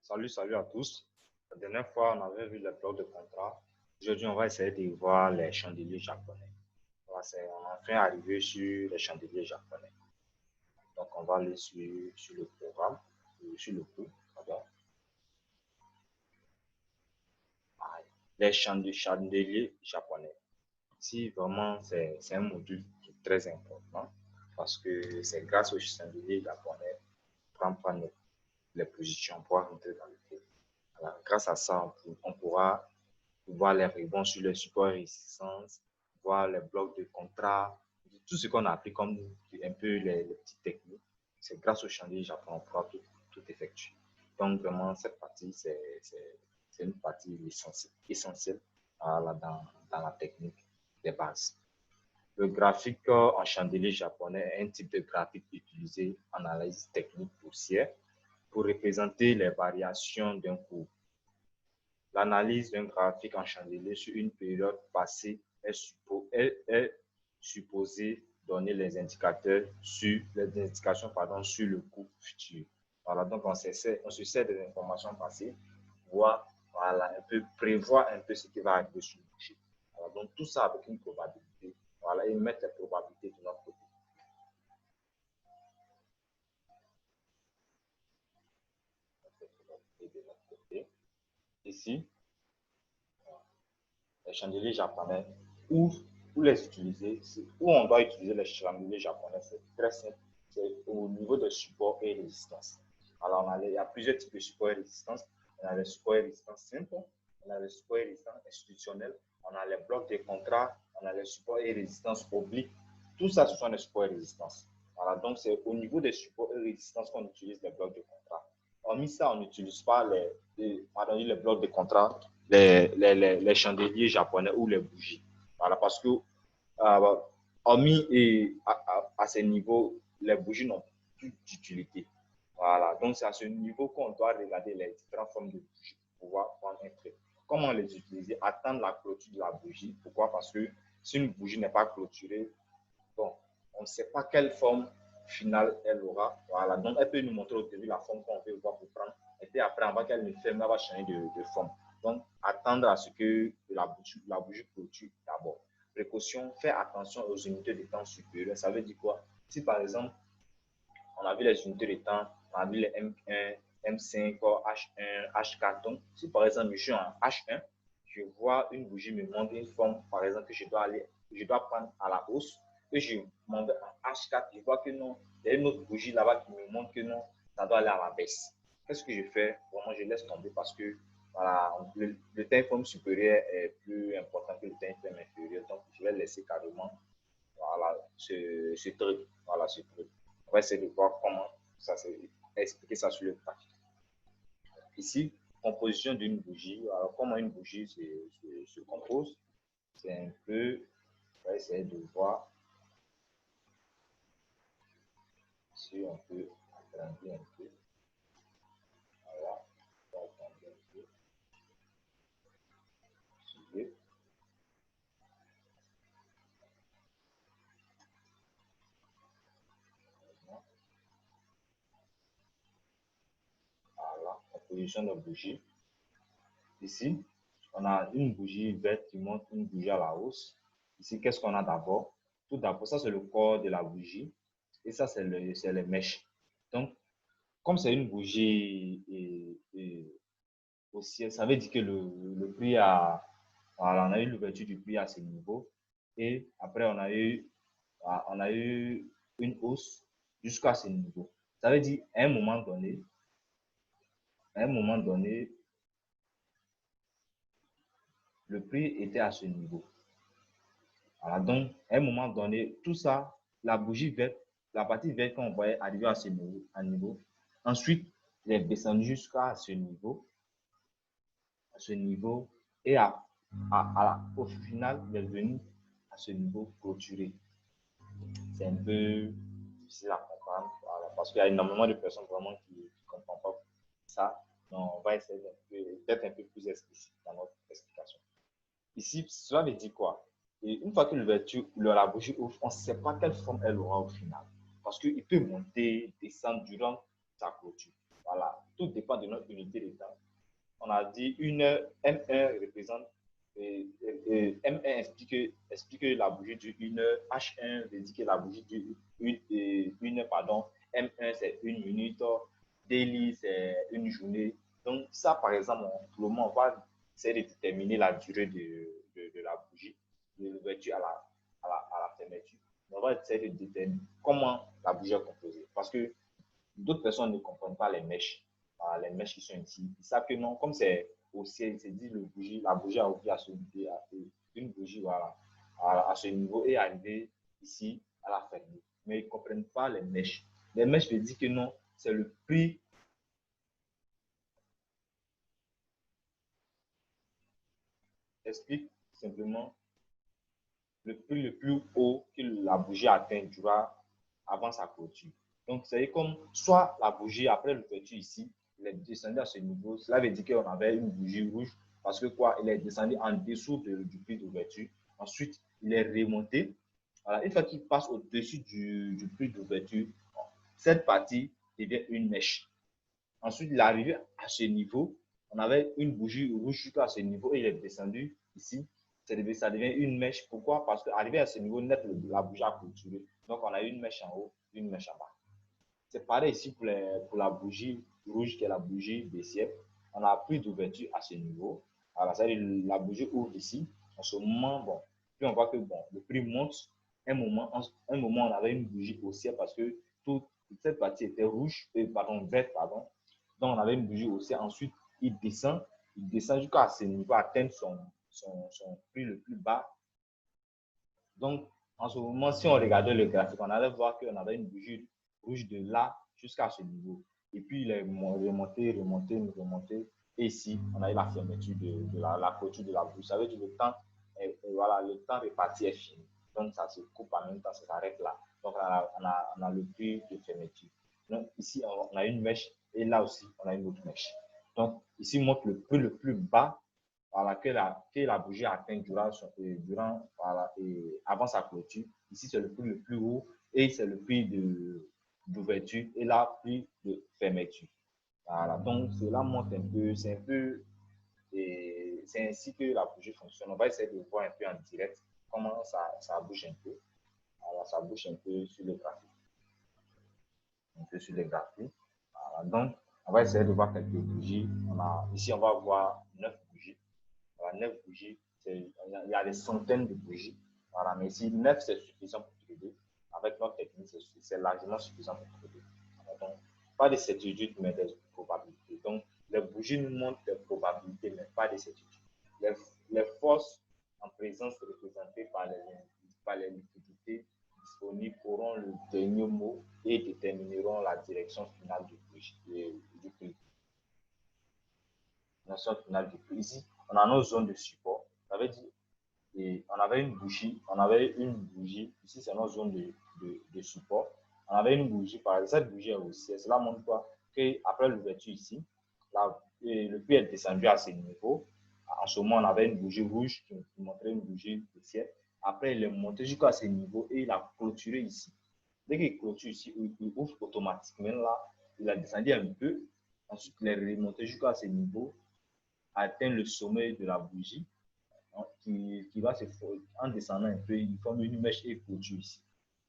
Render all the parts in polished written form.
Salut à tous. La dernière fois, on avait vu les blocs de contrat. Aujourd'hui, on va essayer de voir les chandeliers japonais. On est enfin arrivé sur les chandeliers japonais. Donc, on va aller sur le programme, sur le cours. Les chandeliers japonais. Si vraiment, c'est un module qui est très important parce que c'est grâce aux chandeliers japonais qu'on prend les positions pour rentrer dans le cours. Alors, grâce à ça, on pourra voir les rebonds sur les supports et résistance, voir les blocs de contrat, tout ce qu'on a appris comme un peu les petites techniques. C'est grâce au chandelier japonais qu'on pourra tout effectuer. Donc, vraiment, cette partie, c'est une partie essentielle dans la technique des bases. Le graphique en chandelier japonais est un type de graphique utilisé en analyse technique boursière pour représenter les variations d'un cours. L'analyse d'un graphique en chandelier sur une période passée est supposée donner les indications sur le cours futur. Voilà, donc on se sert des informations passées pour un peu prévoir un peu ce qui va arriver sur le marché. Voilà, donc tout ça avec une probabilité. Voilà, et mettre les probabilités de notre côté. Ici, les chandeliers japonais, où les utiliser, où on doit utiliser les chandeliers japonais, c'est très simple, c'est au niveau de support et résistance. Alors, il y a plusieurs types de support et résistance. On a les supports et résistance simples, on a les supports et résistance institutionnels, on a les blocs de contrat, on a les supports et résistance obliques. Tout ça, ce sont les supports et résistances. Voilà, donc c'est au niveau des supports et résistances qu'on utilise les blocs de contrat. Hormis ça, on n'utilise pas les blocs de contrat, les chandeliers japonais ou les bougies. Voilà, parce que hormis à ce niveau, les bougies n'ont plus d'utilité. Voilà, donc c'est à ce niveau qu'on doit regarder les différentes formes de bougies pour pouvoir prendre un trait. Comment les utiliser? Attendre la clôture de la bougie. Pourquoi? Parce que si une bougie n'est pas clôturée, bon, on ne sait pas quelle forme finale elle aura. Voilà, donc elle peut nous montrer au début la forme qu'on veut voir pour prendre. Et puis après, avant qu'elle ne ferme, elle va changer de forme. Donc, attendre à ce que la bougie clôture d'abord. Précaution, faire attention aux unités de temps supérieures. Ça veut dire quoi? Si par exemple, on a vu les unités de temps, on a vu les M1, M5, H1, H4. Donc, si par exemple, je suis en H1, je vois une bougie me montre une forme, par exemple, que je dois prendre à la hausse, que je m'en vais en H4, je vois que non, il y a une autre bougie là-bas qui me montre que non, ça doit aller à la baisse. Qu'est-ce que je fais? Vraiment, je laisse tomber parce que voilà, le time frame supérieur est plus important que le time frame inférieur. Donc, je vais laisser carrément voilà, ce truc. Voilà, ce truc. On va essayer de voir comment ça s'est expliquer ça sur le graphique. Ici, composition d'une bougie. Alors, comment une bougie se compose? C'est un peu, on va essayer de voir si on peut agrandir un peu. Voilà, on va agrandir un peu. Suivez. Voilà, composition de bougie. Ici, on a une bougie verte qui montre une bougie à la hausse. Ici, qu'est-ce qu'on a d'abord? Tout d'abord, ça c'est le corps de la bougie et ça c'est les mèches. Donc, comme c'est une bougie haussière, ça veut dire que le prix voilà, on a eu l'ouverture du prix à ce niveau et après on a eu une hausse jusqu'à ce niveau. Ça veut dire à un moment donné, le prix était à ce niveau. Voilà, donc, à un moment donné, tout ça, la bougie verte, la partie verte qu'on voyait arriver à ce niveau, ensuite, il est descendu jusqu'à ce niveau, et au final, il est venu à ce niveau clôturé. C'est un peu difficile à comprendre, voilà, parce qu'il y a énormément de personnes vraiment qui ne comprennent pas ça. Donc, on va essayer d'être un peu plus explicite dans notre explication. Ici, cela veut dire quoi? Et une fois que la bougie ouvre, on ne sait pas quelle forme elle aura au final. Parce qu'il peut monter, descendre durant sa clôture. Voilà. tout dépend de notre unité de temps. On a dit une heure, M1 représente, M1 explique que la bougie dure une heure, H1 veut dire que la bougie dure une heure, pardon, M1 c'est une minute, daily c'est une journée. Donc ça, par exemple, pour le moment, on va essayer de déterminer la durée de la bougie, de l'ouverture à la fermeture. On va essayer de déterminer comment la bougie est composée. Parce que d'autres personnes ne comprennent pas les mèches. Les mèches qui sont ici. Ils savent que non, comme c'est au ciel, il se dit la bougie a ouvert à ce niveau, une bougie voilà, à ce niveau et arrivé ici à la fermer. Mais ils ne comprennent pas les mèches. Les mèches veulent dire que non, c'est le prix. Explique simplement le prix le plus haut que la bougie atteindra avant sa clôture. Donc, c'est comme soit la bougie, après l'ouverture ici, il est descendu à ce niveau. Cela veut dire qu'on avait une bougie rouge parce que quoi, il est descendu en dessous du prix d'ouverture. Ensuite, il est remonté. Voilà. Une fois qu'il passe au-dessus du prix d'ouverture, cette partie devient une mèche. Ensuite, il est arrivé à ce niveau. On avait une bougie rouge jusqu'à ce niveau et il est descendu ici. Ça devient une mèche. Pourquoi? Parce qu'arrivé à ce niveau net, la bougie a clôturé. Donc, on a une mèche en haut, une mèche en bas. C'est pareil ici pour la bougie rouge qui est la bougie baissière. On a plus d'ouverture à ce niveau. Alors, ça veut dire la bougie ouvre ici. En ce moment, bon, puis on voit que bon, le prix monte. Un moment, on avait une bougie haussière parce que toute cette partie était rouge, pardon, verte, pardon. Donc, on avait une bougie haussière. Ensuite, il descend jusqu'à ce niveau, atteindre son prix le plus bas. Donc, en ce moment, si on regardait le graphique, on allait voir qu'on avait une bougie rouge de là jusqu'à ce niveau. Et puis, il est remonté. Et ici, on a eu la fermeture de la clôture de la bougie. Ça veut dire que le temps, voilà, le temps réparti est fini. Donc, ça se coupe en même temps, ça s'arrête là. Donc, on a le prix de fermeture. Donc, ici, on a une mèche et là aussi, on a une autre mèche. Donc, ici, on montre le prix le plus bas voilà, que la bougie atteint voilà, avant sa clôture. Ici, c'est le prix le plus haut et c'est le prix d'ouverture et là, prix de fermeture. Voilà, donc cela montre un peu, c'est ainsi que la bougie fonctionne. On va essayer de voir un peu en direct comment ça bouge un peu. Voilà, ça bouge un peu sur les graphiques. Voilà, donc, on va essayer de voir quelques bougies. Ici, on va voir 9 bougies. Voilà, 9 bougies, il y a des centaines de bougies. Voilà, mais ici, 9, c'est suffisant pour trader. Avec notre technique, c'est largement suffisant pour trader. Voilà, donc, pas de certitude, mais des probabilités. Donc, les bougies nous montrent des probabilités, mais pas de certitude. Les forces en présence représentées par les liquidités disponibles auront le dernier mot et détermineront la direction finale du prix. Ici, on a nos zones de support. Ça veut dire, on avait une bougie, ici c'est notre zone de support. On avait une bougie, par exemple, cette bougie est haussière. Cela montre quoi? Qu'après l'ouverture ici, le prix est descendu à ce niveau. En ce moment, on avait une bougie rouge qui montrait une bougie haussière. Après, il est monté jusqu'à ce niveau et il a clôturé ici. Dès qu'il clôture ici, il ouvre automatiquement là. Il a descendu un peu. Ensuite, il est remonté jusqu'à ce niveau, atteint le sommet de la bougie, qui va se faire, en descendant un peu, il forme une mèche et clôture ici.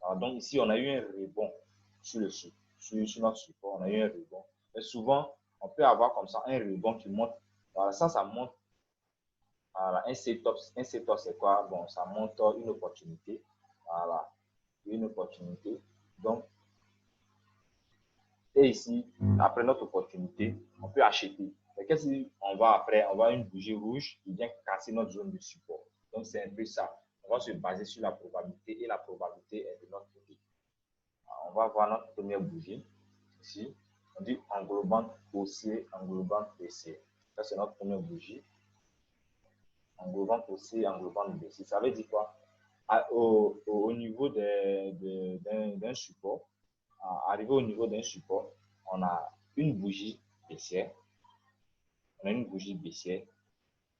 Alors, donc ici, on a eu un rebond sur notre support, on a eu un rebond. Mais souvent, on peut avoir comme ça un rebond qui monte. Voilà, ça monte. Voilà, un setup, c'est quoi? Bon, ça montre une opportunité. Voilà, une opportunité. Donc, et ici, après notre opportunité, on peut acheter. Mais qu'est-ce qu'on va après? On va une bougie rouge qui vient casser notre zone de support. Donc, c'est un peu ça. On va se baser sur la probabilité et la probabilité est de notre côté. Alors, on va voir notre première bougie. Ici, on dit englobante haussier, englobante baissier. Ça, c'est notre première bougie. Englobante haussier, englobante baissier. Ça veut dire quoi? Au niveau d'un support, arrivé au niveau d'un support, on a une bougie baissière.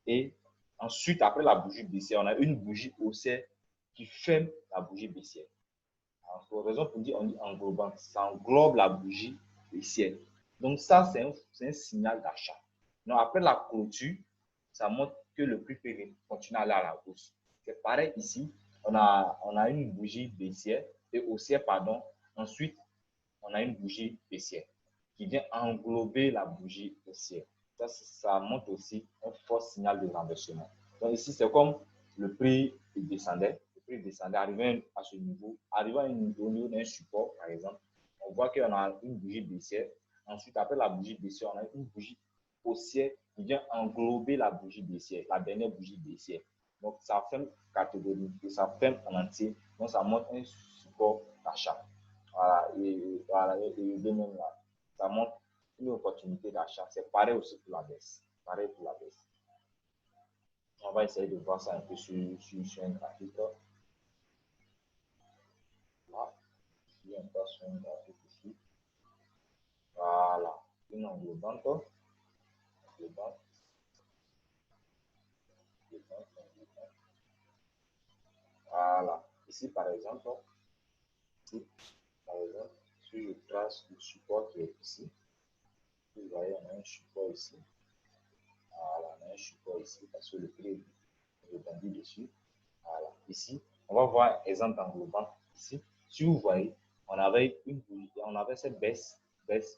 Et ensuite, après la bougie baissière, on a une bougie haussière qui ferme la bougie baissière. Alors, pour raison pour dire, on dit englobant, ça englobe la bougie baissière. Donc ça, c'est un signal d'achat. Donc après la clôture, ça montre que le prix peut continuer à aller à la hausse. C'est pareil ici, on a une bougie baissière et haussière, pardon. Ensuite, on a une bougie baissière qui vient englober la bougie haussière. Ça montre aussi un fort signal de renversement. Donc ici, c'est comme le prix descendait, arrivant à ce niveau, arrivant au niveau d'un support, par exemple, on voit qu'on a une bougie baissière. Ensuite, après la bougie baissière, on a une bougie haussière qui vient englober la bougie baissière, la dernière bougie baissière. Donc, ça ferme catégorie, ça ferme en entier. Donc, ça montre un support d'achat. Voilà, et de même là, ça montre une opportunité d'achat. C'est pareil aussi pour la baisse. Pareil pour la baisse. On va essayer de voir ça un peu sur un graphique. Là, ici, on passe sur un graphique ici. Voilà, une englobante. Voilà. Ici, par exemple, si je trace le support qui est ici, vous voyez, on a un support ici. Voilà, on a un support ici parce que le prix est rebondit dessus. Voilà. Ici, on va voir exemple englobant. Ici, si vous voyez, on avait une bougie, on avait cette baisse,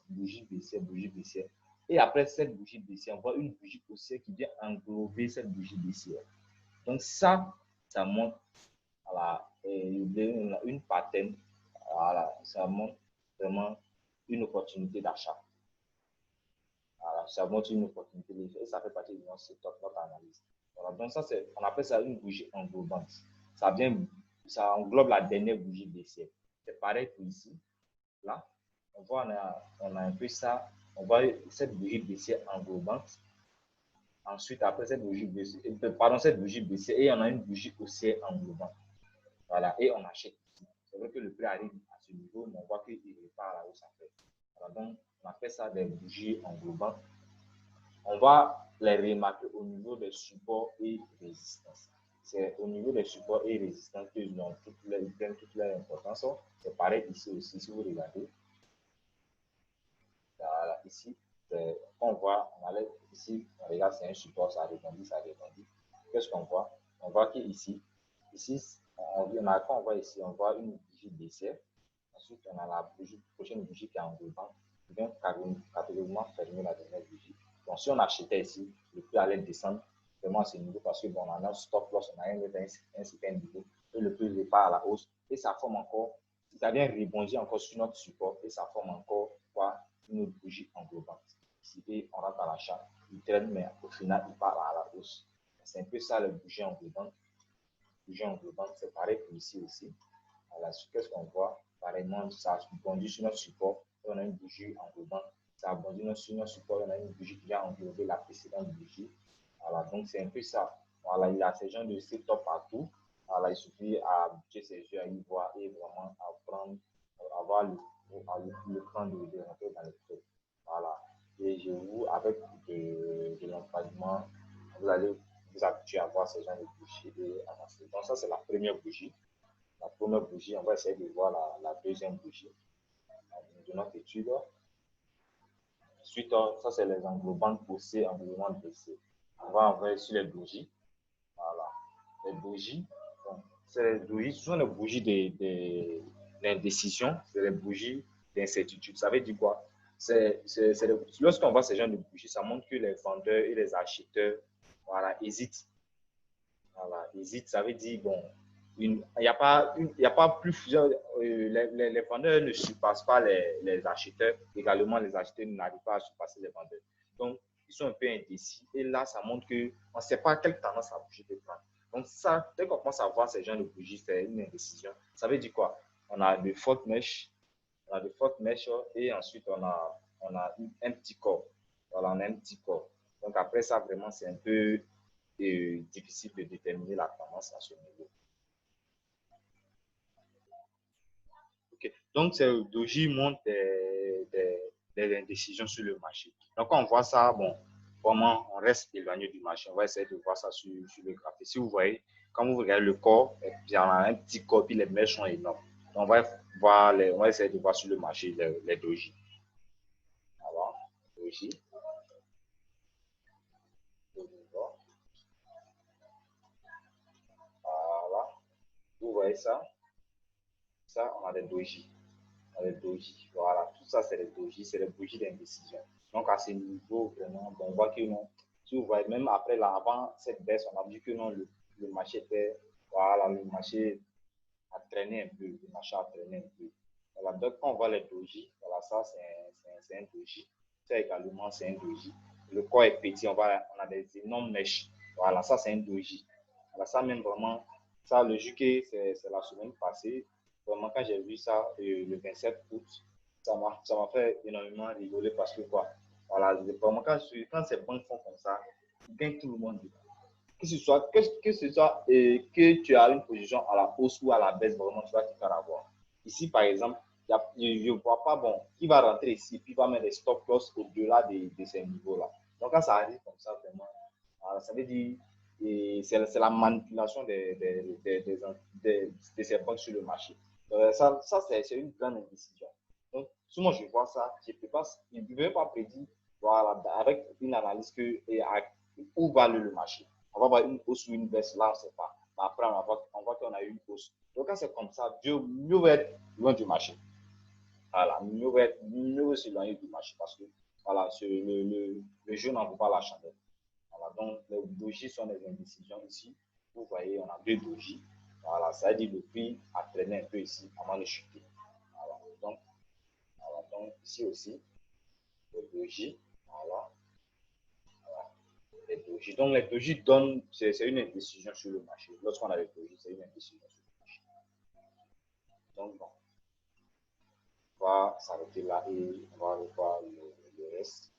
bougie baissière. Et après cette bougie baissière, on voit une bougie haussière qui vient englober cette bougie baissière. Donc ça montre voilà, une pattern. Voilà, ça montre vraiment une opportunité d'achat. Voilà, ça montre une opportunité et ça fait partie de notre analyse. Voilà, donc ça, on appelle ça une bougie englobante. Ça englobe la dernière bougie baissière. C'est pareil pour ici. Là, on voit, on a un peu ça. On voit cette bougie baissière englobante. Ensuite, après cette bougie baissière, cette bougie baissière, et on a une bougie haussière englobante. Voilà, et on achète ici. C'est vrai que le prix arrive à ce niveau, mais on voit qu'il repart à la hausse après. Voilà, donc, on appelle ça des bougies englobantes. On va les remarquer au niveau des supports et résistances. C'est au niveau des supports et résistances qu'ils ont toute leur importance. C'est pareil ici aussi, si vous regardez. Voilà, ici, on voit, on allait ici, on regarde, c'est un support, ça rebondit, ça rebondit. Qu'est-ce qu'on voit? On voit qu'ici, quand on voit ici, on voit une bougie baissière. Ensuite, on a la prochaine bougie qui est englobante, qui vient catégoriquement fermer la dernière bougie. Donc, si on achetait ici, le prix allait descendre vraiment à ce niveau parce que bon, on a un stop loss, on a un certain niveau, et le prix repart à la hausse, et ça forme encore, ça vient rebondir encore sur notre support, et ça forme encore quoi, une autre bougie englobante. Ici, on rentre à l'achat, il traîne, mais au final, il part à la hausse. C'est un peu ça, la bougie englobante. Bougie englobante, c'est pareil pour ici aussi. Voilà, qu'est-ce qu'on voit? Pareillement, ça bondit sur notre support, et on a une bougie englobante. Ça bondit sur notre support, on a une bougie qui vient englober la précédente bougie. Voilà, donc c'est un peu ça. Voilà, il y a ces gens de setup partout. Voilà, il suffit à bouger ses yeux, à y voir et vraiment à prendre, avoir le temps de rentrer dans le truc. Voilà. Et je vous, avec de l'entraînement, vous allez vous habituer à voir ces gens de bougies et avancer. Donc ça, c'est la première bougie. La première bougie, on va essayer de voir la deuxième bougie de notre étude. Ensuite, ça c'est les englobantes poussées, englobantes baissées. On va envoyer sur les bougies. Voilà. Les bougies, ce sont les bougies d'indécision, c'est les bougies d'incertitude. Ça veut dire quoi? Lorsqu'on voit ces genre de bougies, ça montre que les vendeurs et les acheteurs voilà, hésitent. Voilà, hésitent, ça veut dire, bon, il n'y a pas plus. Les vendeurs ne surpassent pas les acheteurs. Également, les acheteurs n'arrivent pas à surpasser les vendeurs. Donc, ils sont un peu indécis. Et là, ça montre qu'on ne sait pas quelle tendance la bougie peut prendre. Donc, ça, dès qu'on commence à voir ces gens de bougies, c'est une indécision. Ça veut dire quoi? On a de fortes mèches, et ensuite, on a un petit corps. Voilà, on a un petit corps. Donc, après ça, vraiment, c'est un peu difficile de déterminer la tendance à ce niveau. Okay. Donc, ces doji montrent des indécisions sur le marché. Donc, quand on voit ça, bon, vraiment, on reste éloigné du marché. On va essayer de voir ça sur le graphique. Si vous voyez, quand vous regardez le corps, il y en a un petit corps, puis les mèches sont énormes. Donc, on va essayer de voir sur le marché les doji. doji. Voilà. Vous voyez ça? Ça, on a des doji. On a des doji. Voilà. Tout ça, c'est des doji. C'est des bougies d'indécision. Donc, à ce niveau, vraiment, bon, on voit que non. Si vous voyez, même après, là, avant cette baisse, on a vu que non, le marché était. Voilà, le marché a traîné un peu. Le marché a traîné un peu. Voilà. Donc, quand on voit les doji, voilà, ça, c'est un doji. Ça également, c'est un doji. Le corps est petit, on a des énormes mèches. Voilà, ça, c'est un doji. Voilà, ça, même vraiment, ça, le juqué, c'est la semaine passée. Vraiment, quand j'ai vu ça le 27 août, ça m'a fait énormément rigoler parce que quoi, voilà, vraiment, quand ces banques font comme ça, ils gagnent tout le monde. Que ce soit que tu as une position à la hausse ou à la baisse, vraiment, tu vas te faire avoir. Ici, par exemple, je ne vois pas, bon, qui va rentrer ici, puis va mettre des stop loss au-delà de ces niveaux-là. Donc, quand ça arrive comme ça, vraiment, voilà, ça veut dire c'est la manipulation de ces banques sur le marché. Ça c'est une grande indécision. Donc, si moi je vois ça, je ne peux pas prédire voilà, avec une analyse où va le marché. On va voir une hausse ou une baisse, là, on ne sait pas. Mais après, on voit qu'on a eu une hausse. Donc, quand c'est comme ça, mieux va être loin du marché. Voilà, mieux s'éloigner du marché parce que voilà, le jeu n'en vaut pas la chandelle. Voilà, donc les doji sont des indécisions ici. Vous voyez, on a deux doji. Voilà, ça veut dire le prix a traîné un peu ici avant de chuter. Voilà, donc ici aussi, le doji. Voilà, voilà, les doji. Donc les doji donnent, c'est une indécision sur le marché. Lorsqu'on a les doji, c'est une indécision sur le marché. Donc bon, on va s'arrêter là et on va revoir le reste.